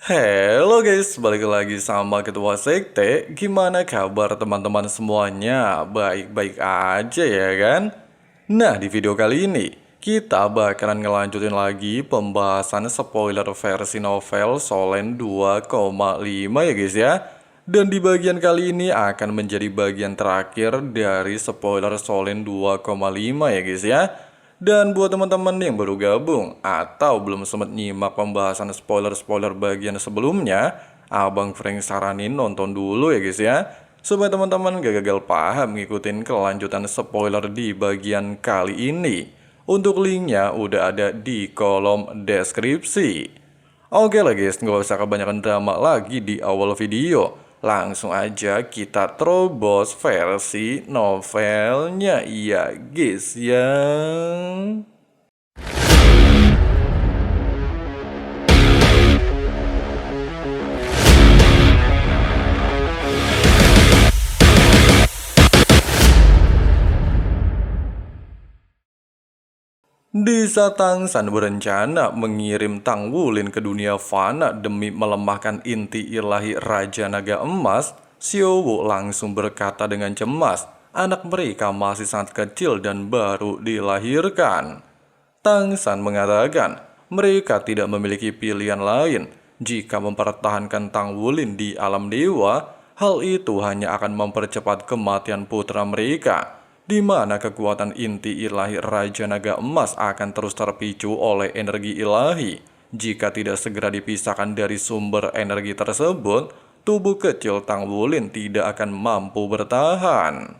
Halo guys, balik lagi sama Ketua Sekte. Gimana kabar teman-teman semuanya? Baik-baik aja ya kan? Nah, di video kali ini kita bakalan ngelanjutin lagi pembahasan spoiler versi novel Solen 2,5 ya guys ya. Dan di bagian kali ini akan menjadi bagian terakhir dari spoiler Solen 2,5 ya guys ya. Dan buat teman-teman yang baru gabung atau belum sempat nyimak pembahasan spoiler-spoiler bagian sebelumnya, Abang Frank saranin nonton dulu ya guys ya, supaya teman-teman gak gagal paham ngikutin kelanjutan spoiler di bagian kali ini. Untuk linknya udah ada di kolom deskripsi. Oke lah guys, nggak usah kebanyakan drama lagi di awal video. Langsung aja kita terobos versi novelnya ya guys ya. Di saat Tang San berencana mengirim Tang Wulin ke dunia fana demi melemahkan inti ilahi Raja Naga Emas, Xiao Wu langsung berkata dengan cemas, anak mereka masih sangat kecil dan baru dilahirkan. Tang San mengatakan mereka tidak memiliki pilihan lain. Jika mempertahankan Tang Wulin di alam dewa, hal itu hanya akan mempercepat kematian putra mereka, di mana kekuatan inti ilahi Raja Naga Emas akan terus terpicu oleh energi ilahi. Jika tidak segera dipisahkan dari sumber energi tersebut, tubuh kecil Tang Wulin tidak akan mampu bertahan.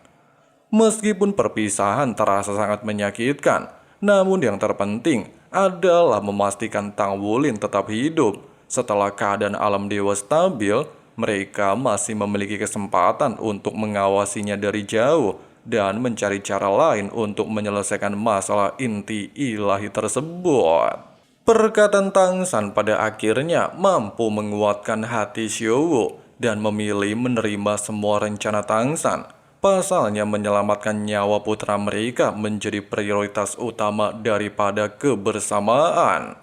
Meskipun perpisahan terasa sangat menyakitkan, namun yang terpenting adalah memastikan Tang Wulin tetap hidup. Setelah keadaan alam dewa stabil, mereka masih memiliki kesempatan untuk mengawasinya dari jauh dan mencari cara lain untuk menyelesaikan masalah inti ilahi tersebut. Perkataan Tang San pada akhirnya mampu menguatkan hati Xiao Wu dan memilih menerima semua rencana Tang San. Pasalnya menyelamatkan nyawa putra mereka menjadi prioritas utama daripada kebersamaan.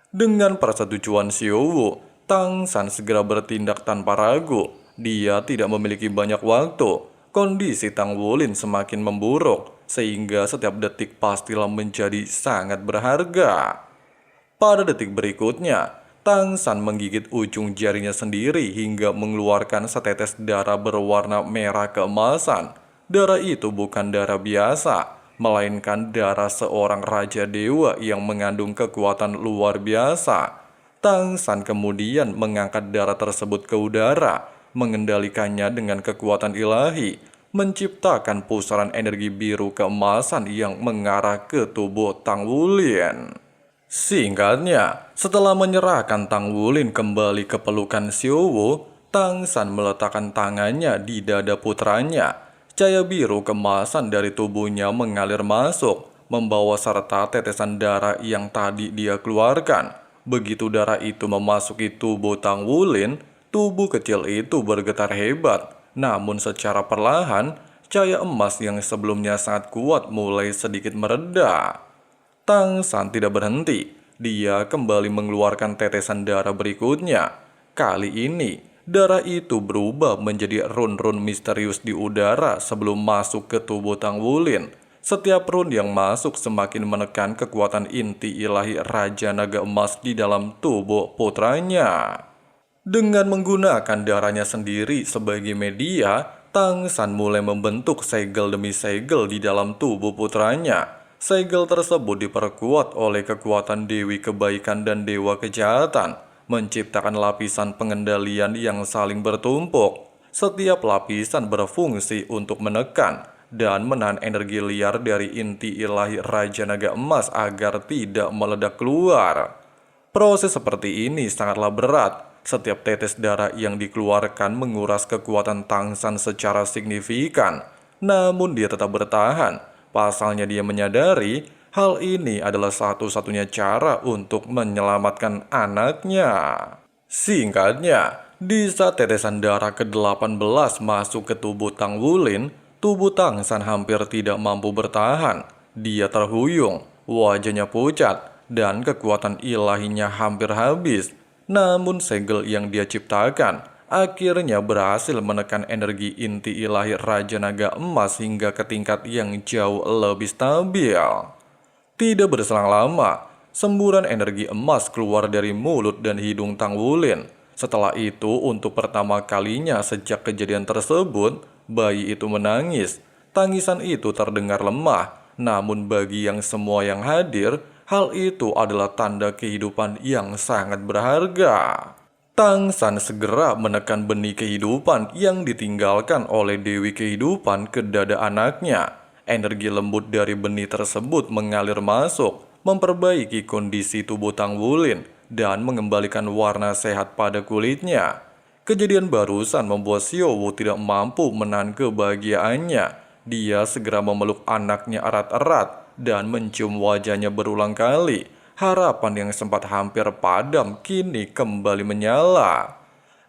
Dengan persetujuan Xiao Wu, Tang San segera bertindak tanpa ragu. Dia tidak memiliki banyak waktu. Kondisi Tang Wulin semakin memburuk, sehingga setiap detik pastilah menjadi sangat berharga. Pada detik berikutnya, Tang San menggigit ujung jarinya sendiri hingga mengeluarkan setetes darah berwarna merah keemasan. Darah itu bukan darah biasa, melainkan darah seorang raja dewa yang mengandung kekuatan luar biasa. Tang San kemudian mengangkat darah tersebut ke udara, mengendalikannya dengan kekuatan ilahi, menciptakan pusaran energi biru keemasan yang mengarah ke tubuh Tang Wulin. Singkatnya, setelah menyerahkan Tang Wulin kembali ke pelukan Xiao Wu, Tang San meletakkan tangannya di dada putranya. Cahaya biru kemasan dari tubuhnya mengalir masuk, membawa serta tetesan darah yang tadi dia keluarkan. Begitu darah itu memasuki tubuh Tang Wulin, tubuh kecil itu bergetar hebat. Namun secara perlahan, cahaya emas yang sebelumnya sangat kuat mulai sedikit mereda. Tang San tidak berhenti. Dia kembali mengeluarkan tetesan darah berikutnya. Kali ini, darah itu berubah menjadi run-run misterius di udara sebelum masuk ke tubuh Tang Wulin. Setiap run yang masuk semakin menekan kekuatan inti ilahi Raja Naga Emas di dalam tubuh putranya. Dengan menggunakan darahnya sendiri sebagai media, Tang San mulai membentuk segel demi segel di dalam tubuh putranya. Segel tersebut diperkuat oleh kekuatan Dewi Kebaikan dan Dewa Kejahatan, menciptakan lapisan pengendalian yang saling bertumpuk. Setiap lapisan berfungsi untuk menekan dan menahan energi liar dari inti ilahi Raja Naga Emas agar tidak meledak keluar. Proses seperti ini sangatlah berat. Setiap tetes darah yang dikeluarkan menguras kekuatan Tang San secara signifikan. Namun dia tetap bertahan. Pasalnya dia menyadari hal ini adalah satu-satunya cara untuk menyelamatkan anaknya. Singkatnya, di saat tetesan darah ke-18 masuk ke tubuh Tang Wulin, tubuh Tang San hampir tidak mampu bertahan. Dia terhuyung, wajahnya pucat, dan kekuatan ilahinya hampir habis. Namun segel yang dia ciptakan akhirnya berhasil menekan energi inti ilahi Raja Naga Emas hingga ke tingkat yang jauh lebih stabil. Tidak berselang lama, semburan energi emas keluar dari mulut dan hidung Tang Wulin. Setelah itu, untuk pertama kalinya sejak kejadian tersebut, bayi itu menangis. Tangisan itu terdengar lemah, namun bagi semua yang hadir, hal itu adalah tanda kehidupan yang sangat berharga. Tang San segera menekan benih kehidupan yang ditinggalkan oleh Dewi Kehidupan ke dada anaknya. Energi lembut dari benih tersebut mengalir masuk, memperbaiki kondisi tubuh Tang Wulin, dan mengembalikan warna sehat pada kulitnya. Kejadian barusan membuat Xiaowu tidak mampu menahan kebahagiaannya. Dia segera memeluk anaknya erat-erat dan mencium wajahnya berulang kali. Harapan yang sempat hampir padam kini kembali menyala.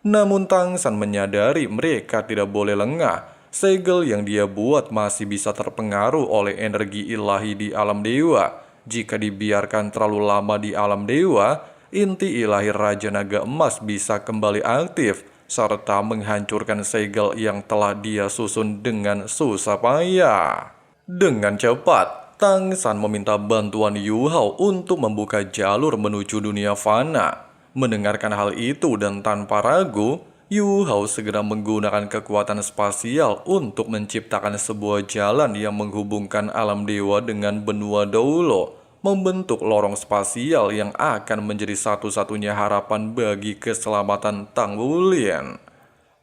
Namun Tang San menyadari mereka tidak boleh lengah. Segel yang dia buat masih bisa terpengaruh oleh energi ilahi di alam dewa. Jika dibiarkan terlalu lama di alam dewa, inti ilahi Raja Naga Emas bisa kembali aktif, serta menghancurkan segel yang telah dia susun dengan susah payah. Dengan cepat, Tang San meminta bantuan Yu Hao untuk membuka jalur menuju dunia fana. Mendengarkan hal itu dan tanpa ragu, Yu Hao segera menggunakan kekuatan spasial untuk menciptakan sebuah jalan yang menghubungkan alam dewa dengan benua Doulo, membentuk lorong spasial yang akan menjadi satu-satunya harapan bagi keselamatan Tang Wulin.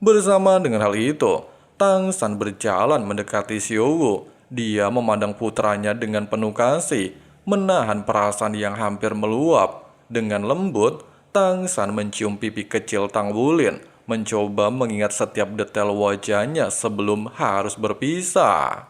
Bersama dengan hal itu, Tang San berjalan mendekati Xiaowu. Dia memandang putranya dengan penuh kasih, menahan perasaan yang hampir meluap. Dengan lembut, Tang San mencium pipi kecil Tang Wulin, mencoba mengingat setiap detail wajahnya sebelum harus berpisah.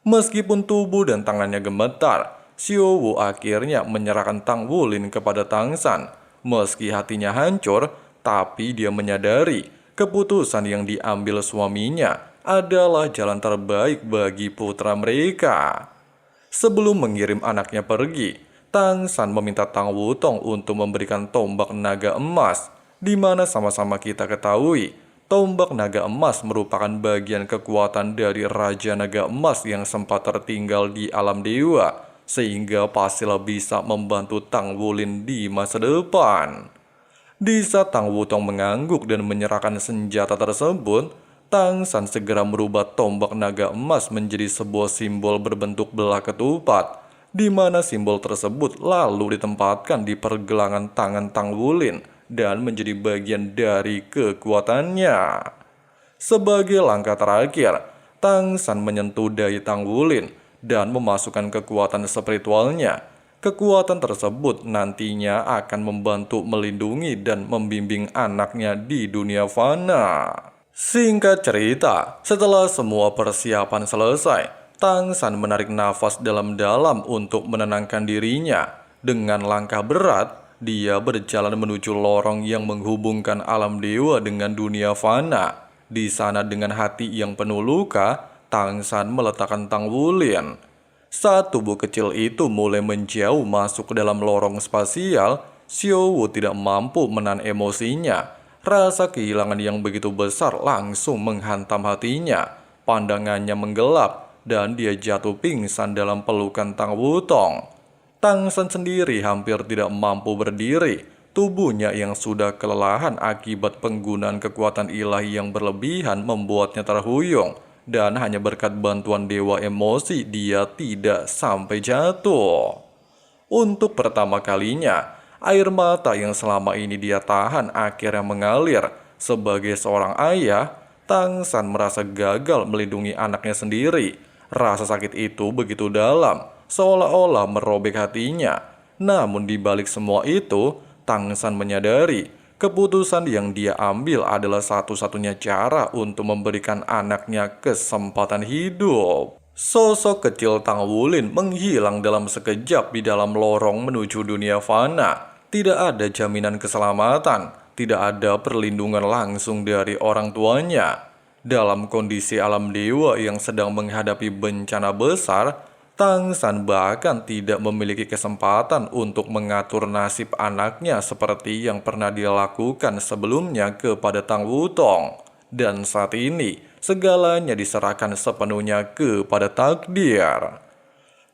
Meskipun tubuh dan tangannya gemetar, Xiaowu akhirnya menyerahkan Tang Wulin kepada Tang San. Meski hatinya hancur, tapi dia menyadari keputusan yang diambil suaminya adalah jalan terbaik bagi putra mereka. Sebelum mengirim anaknya pergi, Tang San meminta Tang Wutong untuk memberikan tombak naga emas, di mana sama-sama kita ketahui, tombak naga emas merupakan bagian kekuatan dari Raja Naga Emas yang sempat tertinggal di alam dewa, sehingga pastilah bisa membantu Tang Wulin di masa depan. Di saat Tang Wutong mengangguk dan menyerahkan senjata tersebut, Tang San segera merubah tombak naga emas menjadi sebuah simbol berbentuk belah ketupat, di mana simbol tersebut lalu ditempatkan di pergelangan tangan Tang Wulin dan menjadi bagian dari kekuatannya. Sebagai langkah terakhir, Tang San menyentuh dai Tang Wulin dan memasukkan kekuatan spiritualnya. Kekuatan tersebut nantinya akan membantu melindungi dan membimbing anaknya di dunia fana. Singkat cerita, setelah semua persiapan selesai, Tang San menarik nafas dalam-dalam untuk menenangkan dirinya. Dengan langkah berat, dia berjalan menuju lorong yang menghubungkan alam dewa dengan dunia fana. Di sana dengan hati yang penuh luka, Tang San meletakkan Tang Wulin. Saat tubuh kecil itu mulai menjauh masuk ke dalam lorong spasial, Xiaowu tidak mampu menahan emosinya. Rasa kehilangan yang begitu besar langsung menghantam hatinya. Pandangannya menggelap dan dia jatuh pingsan dalam pelukan Tang Wutong. Tang San sendiri hampir tidak mampu berdiri. Tubuhnya yang sudah kelelahan akibat penggunaan kekuatan ilahi yang berlebihan membuatnya terhuyung. Dan hanya berkat bantuan dewa emosi dia tidak sampai jatuh. Untuk pertama kalinya, air mata yang selama ini dia tahan akhirnya mengalir. Sebagai seorang ayah, Tang San merasa gagal melindungi anaknya sendiri. Rasa sakit itu begitu dalam, seolah-olah merobek hatinya. Namun di balik semua itu, Tang San menyadari keputusan yang dia ambil adalah satu-satunya cara untuk memberikan anaknya kesempatan hidup. Sosok kecil Tang Wulin menghilang dalam sekejap di dalam lorong menuju dunia fana. Tidak ada jaminan keselamatan, tidak ada perlindungan langsung dari orang tuanya. Dalam kondisi alam dewa yang sedang menghadapi bencana besar, Tang San bahkan tidak memiliki kesempatan untuk mengatur nasib anaknya seperti yang pernah dia lakukan sebelumnya kepada Tang Wutong. Dan saat ini, segalanya diserahkan sepenuhnya kepada takdir.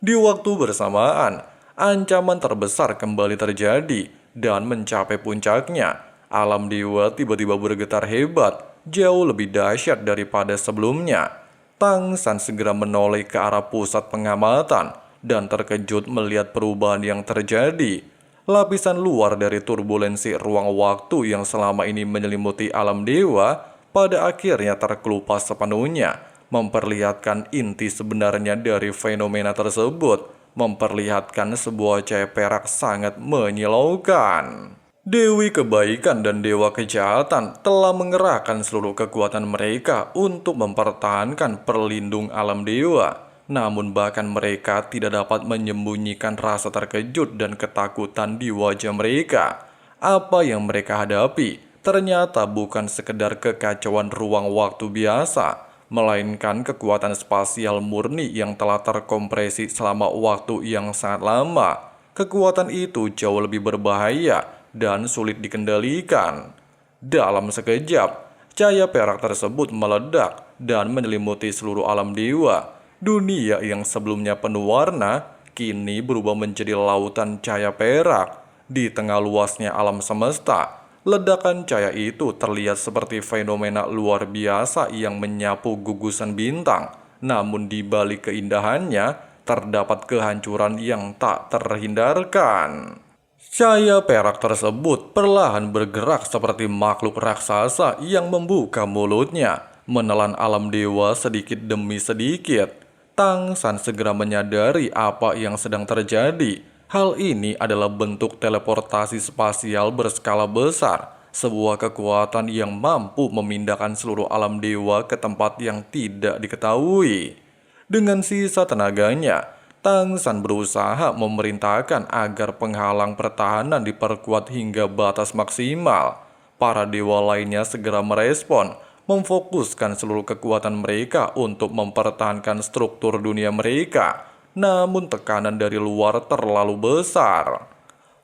Di waktu bersamaan, ancaman terbesar kembali terjadi dan mencapai puncaknya. Alam dewa tiba-tiba bergetar hebat, jauh lebih dahsyat daripada sebelumnya. Tang San segera menoleh ke arah pusat pengamatan dan terkejut melihat perubahan yang terjadi. Lapisan luar dari turbulensi ruang waktu yang selama ini menyelimuti alam dewa pada akhirnya terkelupas sepenuhnya, memperlihatkan inti sebenarnya dari fenomena tersebut, memperlihatkan sebuah cahaya perak sangat menyilaukan. Dewi kebaikan dan dewa kejahatan telah mengerahkan seluruh kekuatan mereka untuk mempertahankan perlindung alam dewa. Namun bahkan mereka tidak dapat menyembunyikan rasa terkejut dan ketakutan di wajah mereka. Apa yang mereka hadapi ternyata bukan sekedar kekacauan ruang waktu biasa, melainkan kekuatan spasial murni yang telah terkompresi selama waktu yang sangat lama. Kekuatan itu jauh lebih berbahaya dan sulit dikendalikan. Dalam sekejap, cahaya perak tersebut meledak dan menyelimuti seluruh alam dewa. Dunia yang sebelumnya penuh warna, kini berubah menjadi lautan cahaya perak. Di tengah luasnya alam semesta, ledakan cahaya itu terlihat seperti fenomena luar biasa yang menyapu gugusan bintang. Namun di balik keindahannya, terdapat kehancuran yang tak terhindarkan. Cahaya perak tersebut perlahan bergerak seperti makhluk raksasa yang membuka mulutnya, menelan alam dewa sedikit demi sedikit. Tang San segera menyadari apa yang sedang terjadi. Hal ini adalah bentuk teleportasi spasial berskala besar, sebuah kekuatan yang mampu memindahkan seluruh alam dewa ke tempat yang tidak diketahui. Dengan sisa tenaganya, Tang San berusaha memerintahkan agar penghalang pertahanan diperkuat hingga batas maksimal. Para dewa lainnya segera merespon, memfokuskan seluruh kekuatan mereka untuk mempertahankan struktur dunia mereka. Namun tekanan dari luar terlalu besar.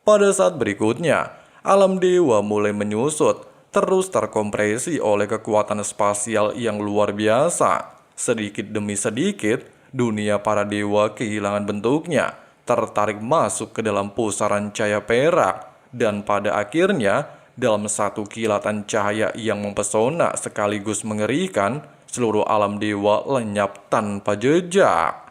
Pada saat berikutnya, alam dewa mulai menyusut, terus terkompresi oleh kekuatan spasial yang luar biasa. Sedikit demi sedikit, dunia para dewa kehilangan bentuknya, tertarik masuk ke dalam pusaran cahaya perak, dan pada akhirnya, dalam satu kilatan cahaya yang mempesona sekaligus mengerikan, seluruh alam dewa lenyap tanpa jejak.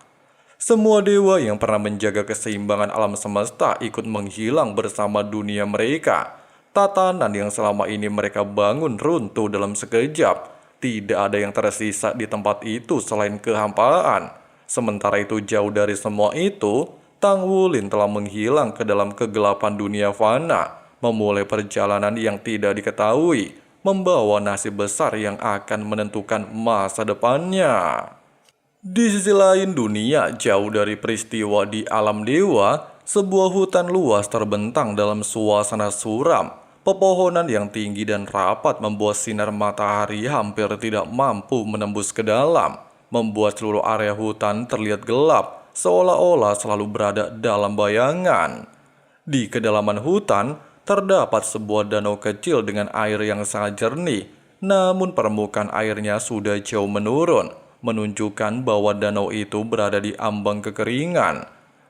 Semua dewa yang pernah menjaga keseimbangan alam semesta ikut menghilang bersama dunia mereka. Tatanan yang selama ini mereka bangun runtuh dalam sekejap. Tidak ada yang tersisa di tempat itu selain kehampaan. Sementara itu jauh dari semua itu, Tang Wulin telah menghilang ke dalam kegelapan dunia fana, memulai perjalanan yang tidak diketahui, membawa nasib besar yang akan menentukan masa depannya. Di sisi lain dunia, jauh dari peristiwa di alam dewa, sebuah hutan luas terbentang dalam suasana suram. Pepohonan yang tinggi dan rapat membuat sinar matahari hampir tidak mampu menembus ke dalam, membuat seluruh area hutan terlihat gelap, seolah-olah selalu berada dalam bayangan. Di kedalaman hutan, terdapat sebuah danau kecil dengan air yang sangat jernih, namun permukaan airnya sudah jauh menurun, menunjukkan bahwa danau itu berada di ambang kekeringan.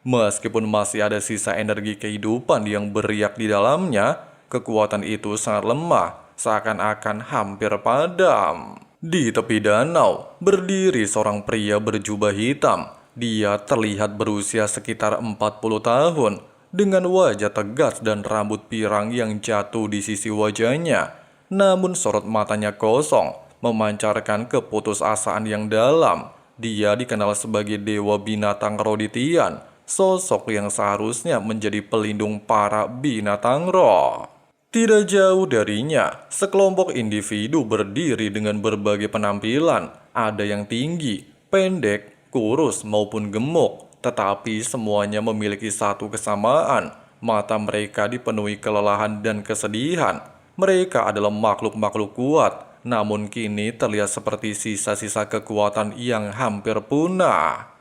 Meskipun masih ada sisa energi kehidupan yang beriak di dalamnya, kekuatan itu sangat lemah, seakan-akan hampir padam. Di tepi danau, berdiri seorang pria berjubah hitam. Dia terlihat berusia sekitar 40 tahun, dengan wajah tegas dan rambut pirang yang jatuh di sisi wajahnya. Namun sorot matanya kosong, memancarkan keputusasaan yang dalam. Dia dikenal sebagai dewa binatang Roditian, sosok yang seharusnya menjadi pelindung para binatang roh. Tidak jauh darinya, sekelompok individu berdiri dengan berbagai penampilan. Ada yang tinggi, pendek, kurus maupun gemuk, tetapi semuanya memiliki satu kesamaan. Mata mereka dipenuhi kelelahan dan kesedihan. Mereka adalah makhluk-makhluk kuat, namun kini terlihat seperti sisa-sisa kekuatan yang hampir punah.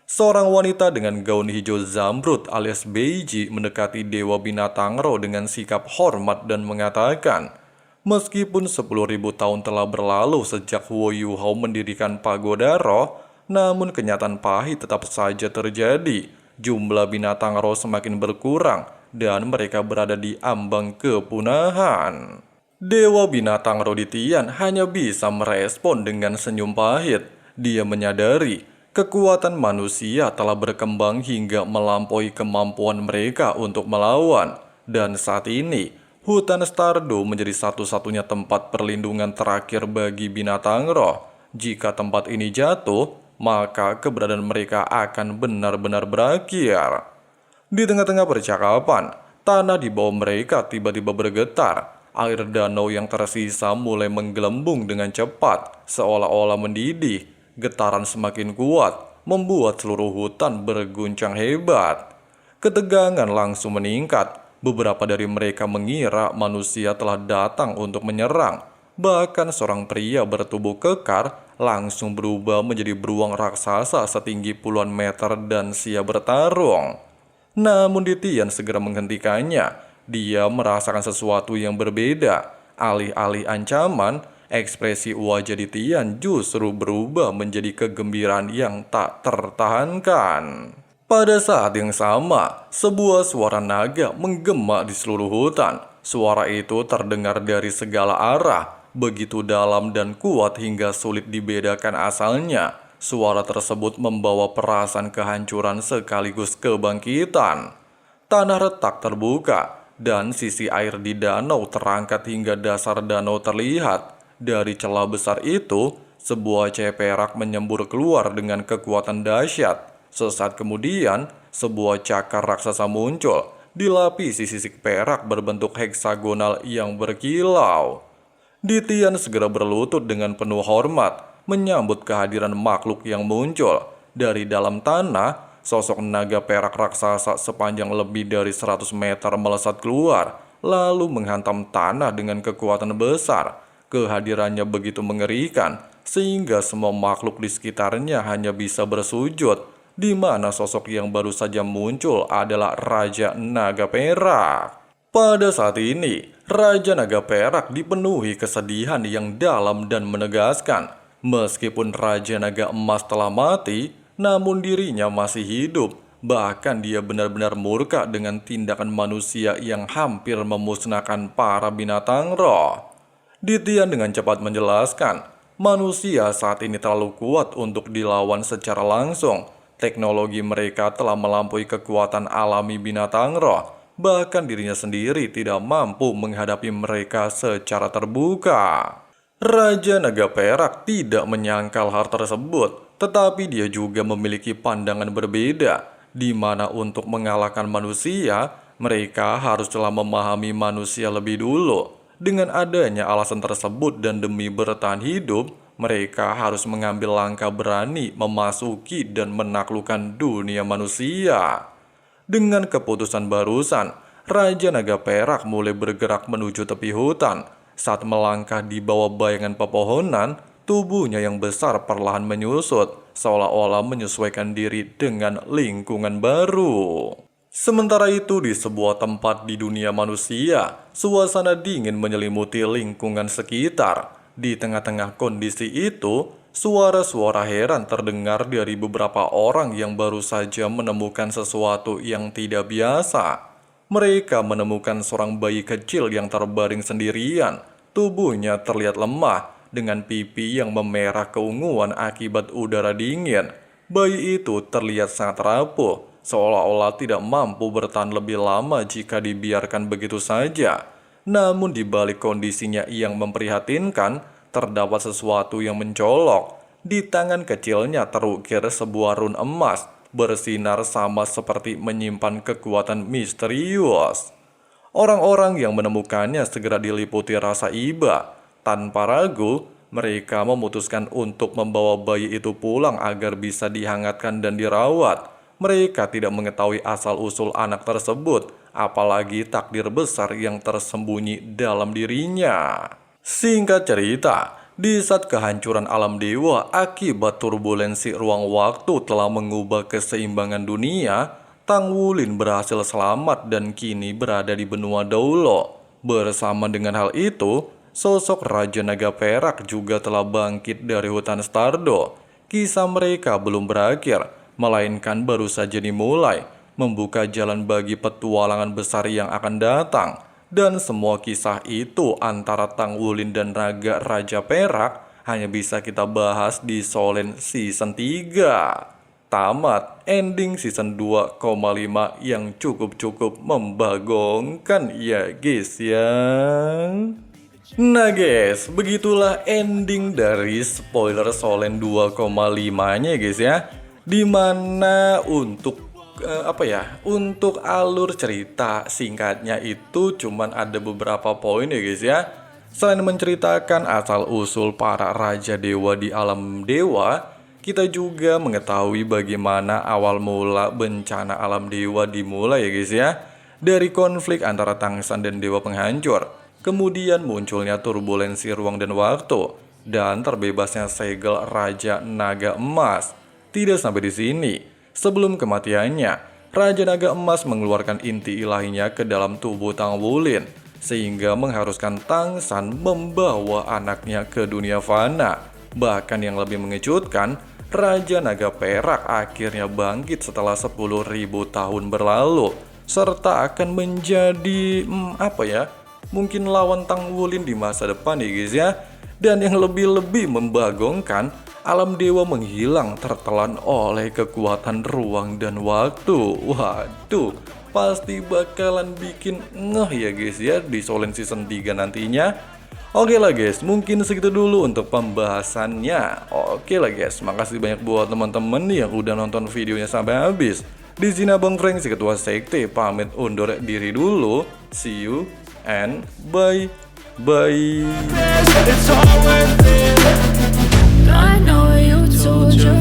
Seorang wanita dengan gaun hijau zamrud alias beiji mendekati Dewa Binatang Ro dengan sikap hormat dan mengatakan, meskipun 10.000 tahun telah berlalu sejak Huo Yuhao mendirikan pagoda roh, namun kenyataan pahit tetap saja terjadi. Jumlah binatang roh semakin berkurang dan mereka berada di ambang kepunahan. Dewa Binatang Roh di Tian hanya bisa merespon dengan senyum pahit. Dia menyadari kekuatan manusia telah berkembang hingga melampaui kemampuan mereka untuk melawan. Dan saat ini, hutan Stardew menjadi satu-satunya tempat perlindungan terakhir bagi binatang roh. Jika tempat ini jatuh, maka keberadaan mereka akan benar-benar berakhir. Di tengah-tengah percakapan, tanah di bawah mereka tiba-tiba bergetar. Air danau yang tersisa mulai menggelembung dengan cepat, seolah-olah mendidih. Getaran semakin kuat, membuat seluruh hutan berguncang hebat. Ketegangan langsung meningkat. Beberapa dari mereka mengira manusia telah datang untuk menyerang. Bahkan seorang pria bertubuh kekar langsung berubah menjadi beruang raksasa setinggi puluhan meter dan siap bertarung. Namun Tian segera menghentikannya. Dia merasakan sesuatu yang berbeda. Alih-alih ancaman, ekspresi wajah Tian justru berubah menjadi kegembiraan yang tak tertahankan. Pada saat yang sama, sebuah suara naga menggema di seluruh hutan. Suara itu terdengar dari segala arah, begitu dalam dan kuat hingga sulit dibedakan asalnya. Suara tersebut membawa perasaan kehancuran sekaligus kebangkitan. Tanah retak terbuka, dan sisi air di danau terangkat hingga dasar danau terlihat. Dari celah besar itu, sebuah cahaya perak menyembur keluar dengan kekuatan dahsyat. Sesaat kemudian, sebuah cakar raksasa muncul, dilapisi sisik perak berbentuk heksagonal yang berkilau. Tian segera berlutut dengan penuh hormat, menyambut kehadiran makhluk yang muncul. Dari dalam tanah, sosok naga perak raksasa sepanjang lebih dari 100 meter melesat keluar, lalu menghantam tanah dengan kekuatan besar. Kehadirannya begitu mengerikan, sehingga semua makhluk di sekitarnya hanya bisa bersujud, di mana sosok yang baru saja muncul adalah Raja Naga Perak. Pada saat ini, Raja Naga Perak dipenuhi kesedihan yang dalam dan menegaskan. Meskipun Raja Naga Emas telah mati, namun dirinya masih hidup. Bahkan dia benar-benar murka dengan tindakan manusia yang hampir memusnahkan para binatang roh. Tian dengan cepat menjelaskan, manusia saat ini terlalu kuat untuk dilawan secara langsung. Teknologi mereka telah melampaui kekuatan alami binatang roh. Bahkan dirinya sendiri tidak mampu menghadapi mereka secara terbuka. Raja Naga Perak tidak menyangkal hal tersebut, tetapi dia juga memiliki pandangan berbeda, di mana untuk mengalahkan manusia, mereka harus telah memahami manusia lebih dulu. Dengan adanya alasan tersebut dan demi bertahan hidup, mereka harus mengambil langkah berani memasuki dan menaklukkan dunia manusia. Dengan keputusan barusan, Raja Naga Perak mulai bergerak menuju tepi hutan. Saat melangkah di bawah bayangan pepohonan, tubuhnya yang besar perlahan menyusut, seolah-olah menyesuaikan diri dengan lingkungan baru. Sementara itu di sebuah tempat di dunia manusia, suasana dingin menyelimuti lingkungan sekitar. Di tengah-tengah kondisi itu, suara-suara heran terdengar dari beberapa orang yang baru saja menemukan sesuatu yang tidak biasa. Mereka menemukan seorang bayi kecil yang terbaring sendirian. Tubuhnya terlihat lemah, dengan pipi yang memerah keunguan akibat udara dingin. Bayi itu terlihat sangat rapuh, seolah-olah tidak mampu bertahan lebih lama jika dibiarkan begitu saja. Namun di balik kondisinya yang memprihatinkan, terdapat sesuatu yang mencolok. Di tangan kecilnya terukir sebuah rune emas, bersinar sama seperti menyimpan kekuatan misterius. Orang-orang yang menemukannya segera diliputi rasa iba. Tanpa ragu, mereka memutuskan untuk membawa bayi itu pulang agar bisa dihangatkan dan dirawat. Mereka tidak mengetahui asal-usul anak tersebut, apalagi takdir besar yang tersembunyi dalam dirinya. Singkat cerita, Di saat kehancuran alam dewa akibat turbulensi ruang waktu telah mengubah keseimbangan dunia, Tang Wulin berhasil selamat dan kini berada di benua Daulo. Bersama dengan hal itu, sosok Raja Naga Perak juga telah bangkit dari hutan Stardo. Kisah mereka belum berakhir, melainkan baru saja dimulai, membuka jalan bagi petualangan besar yang akan datang. Dan semua kisah itu antara Tang Wulin dan Naga Raja Perak hanya bisa kita bahas di Solen Season 3. Tamat ending Season 2,5 yang cukup membagongkan ya guys ya. Nah guys, begitulah ending dari spoiler Solen 2,5-nya guys ya. Dimana untuk untuk alur cerita singkatnya itu cuman ada beberapa poin ya guys ya. Selain menceritakan asal-usul para raja dewa di alam dewa, kita juga mengetahui bagaimana awal mula bencana alam dewa dimulai ya guys ya. Dari konflik antara Tangsan dan dewa penghancur, kemudian munculnya turbulensi ruang dan waktu, dan terbebasnya segel Raja Naga Emas. Tidak sampai di sini. Sebelum kematiannya, Raja Naga Emas mengeluarkan inti ilahinya ke dalam tubuh Tang Wulin, sehingga mengharuskan Tangsan membawa anaknya ke dunia fana. Bahkan yang lebih mengejutkan, Raja Naga Perak akhirnya bangkit setelah 10.000 tahun berlalu, serta akan menjadi, mungkin lawan Tang Wulin di masa depan ya guys ya. Dan yang lebih membagongkan, alam dewa menghilang tertelan oleh kekuatan ruang dan waktu. Waduh, pasti bakalan bikin ngeh ya guys ya di Solen Season 3 nantinya. Oke lah guys, mungkin segitu dulu untuk pembahasannya. Oke lah guys, makasih banyak buat teman-teman yang udah nonton videonya sampai habis. Di sini Abang Frank, si Ketua Sekte, pamit undur diri dulu. See you and bye. I know you told your